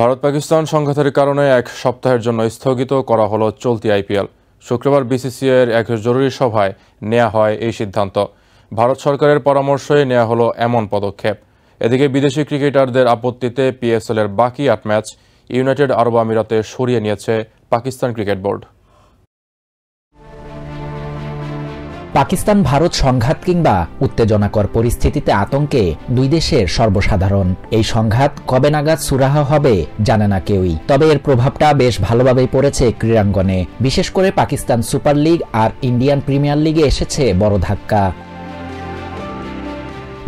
ভারত পাকিস্তান সংঘাতের কারণে এক সপ্তাহের জন্য স্থগিত করা হলো চলতি আইপিএল। শুক্রবার বিসিসিআইয়ের এক জরুরি সভায় নেওয়া হয় এই সিদ্ধান্ত। ভারত সরকারের পরামর্শে নেওয়া হলো এমন পদক্ষেপ। এদিকে বিদেশি ক্রিকেটারদের আপত্তিতে পিএসএল এর বাকি ৮ ম্যাচ ইউনাইটেড আরব আমিরাতে সরিয়ে নিয়েছে পাকিস্তান ক্রিকেট বোর্ড। পাকিস্তান ভারত সংঘাত কিংবা উত্তেজনাকর পরিস্থিতিতে আতঙ্কে দুই দেশের সর্বসাধারণ। এই সংঘাত কবে নাগাদ সুরাহা হবে জানে না কেউই, তবে এর প্রভাবটা বেশ ভালোভাবেই পড়েছে ক্রীড়াঙ্গনে। বিশেষ করে পাকিস্তান সুপার লিগ আর ইন্ডিয়ান প্রিমিয়ার লিগে এসেছে বড় ধাক্কা।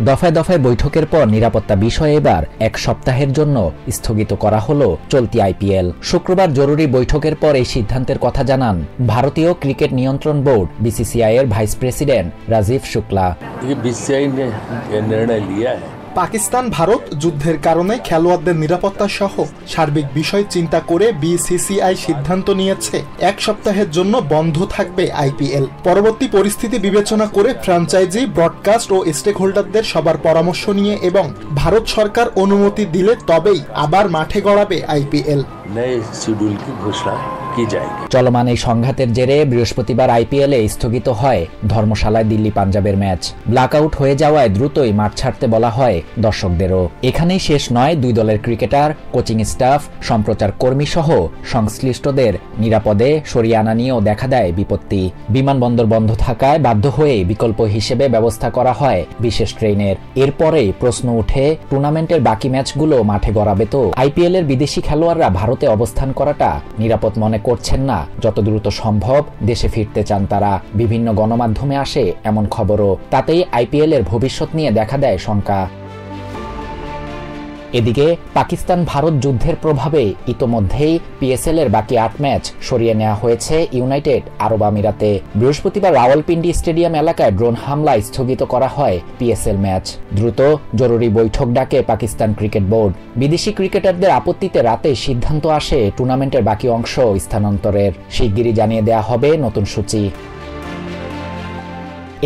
দফায় দফায় বৈঠকের পর নিরাপত্তা বিষয়ে এবার এক সপ্তাহের জন্য স্থগিত করা হলো চলতি আইপিএল। শুক্রবার জরুরি বৈঠকের পর এই সিদ্ধান্তের কথা জানান ভারতীয় ক্রিকেট নিয়ন্ত্রণ বোর্ড বিসিসিআই এর vice president Rajiv Shukla. BCCI ने निर्णय लिया है। পাকিস্তান ভারত যুদ্ধের কারণে খেলোয়াড়দের নিরাপত্তা সহ সার্বিক বিষয় চিন্তা করে বিসিসিআই সিদ্ধান্ত নিয়েছে এক সপ্তাহের জন্য বন্ধ থাকবে আইপিএল। পরবর্তী পরিস্থিতি বিবেচনা করে ফ্র্যাঞ্চাইজি, ব্রডকাস্ট ও স্টেক হোল্ডারদের সবার পরামর্শ নিয়ে এবং ভারত সরকার অনুমতি দিলে তবেই আবার মাঠে গড়াবে আইপিএল। नए शेड्यूल की घोषणा की जाएगी। চলমান এই সংঘাতের জেরে বৃহস্পতিবার আইপিএলে স্থগিত হয় ধর্মশালায় দিল্লি পাঞ্জাবের ম্যাচ। ব্ল্যাকআউট হয়ে যাওয়ায় দ্রুতই মাঠ ছাড়তে বলা হয় দর্শকদেরও। এখানেই শেষ নয়, দুই দলের ক্রিকেটার, কোচিং স্টাফ, সম্প্রচার কর্মী সহ সংশ্লিষ্টদের নিরাপদে সরিয়ে আনা নিয়েও দেখা দেয় বিপত্তি। বিমানবন্দর বন্ধ থাকায় বাধ্য হয়ে বিকল্প হিসেবে ব্যবস্থা করা হয় বিশেষ ট্রেনের। এরপরেই প্রশ্ন উঠে, টুর্নামেন্টের বাকি ম্যাচগুলো মাঠে গড়াবে তো? আইপিএল এর বিদেশি খেলোয়াড়রা ভারতে অবস্থান করাটা নিরাপদ মনে করছেন না। যত দ্রুত সম্ভব দেশে ফিরতে চান তারা। বিভিন্ন গণমাধ্যমে আসে এমন খবরও। তাতেই আইপিএল এর ভবিষ্যৎ নিয়ে দেখা দেয় শঙ্কা। এদিকে পাকিস্তান ভারত যুদ্ধের প্রভাবে ইতোমধ্যেই পিএসএল এর বাকি ৮ ম্যাচ সরিয়ে নেওয়া হয়েছে ইউনাইটেড আরব আমিরাতে। বৃহস্পতিবার রাওয়ালপিন্ডি স্টেডিয়াম এলাকায় ড্রোন হামলা স্থগিত করা হয় পিএসএল ম্যাচ। দ্রুত জরুরি বৈঠক ডাকে পাকিস্তান ক্রিকেট বোর্ড। বিদেশি ক্রিকেটারদের আপত্তিতে রাতে সিদ্ধান্ত আসে টুর্নামেন্টের বাকি অংশ স্থানান্তরের। শিগগিরই জানিয়ে দেওয়া হবে নতুন সূচি।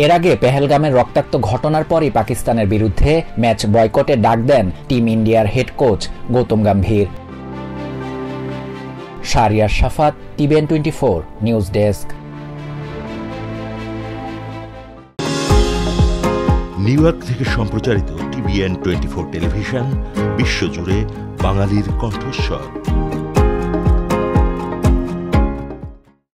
এর আগে পেহেলগামের রক্তাক্ত ঘটনার পরই পাকিস্তানের বিরুদ্ধে ম্যাচ বয়কটের ডাক দেন টিম ইন্ডিয়ার head coach Gautam Gambhir. Shahriar Shafat, TVN 24 news desk. New York থেকে সম্প্রচারিত টিভিএন 24 টেলিভিশন বিশ্বজুড়ে বাঙালির কণ্ঠস্বর।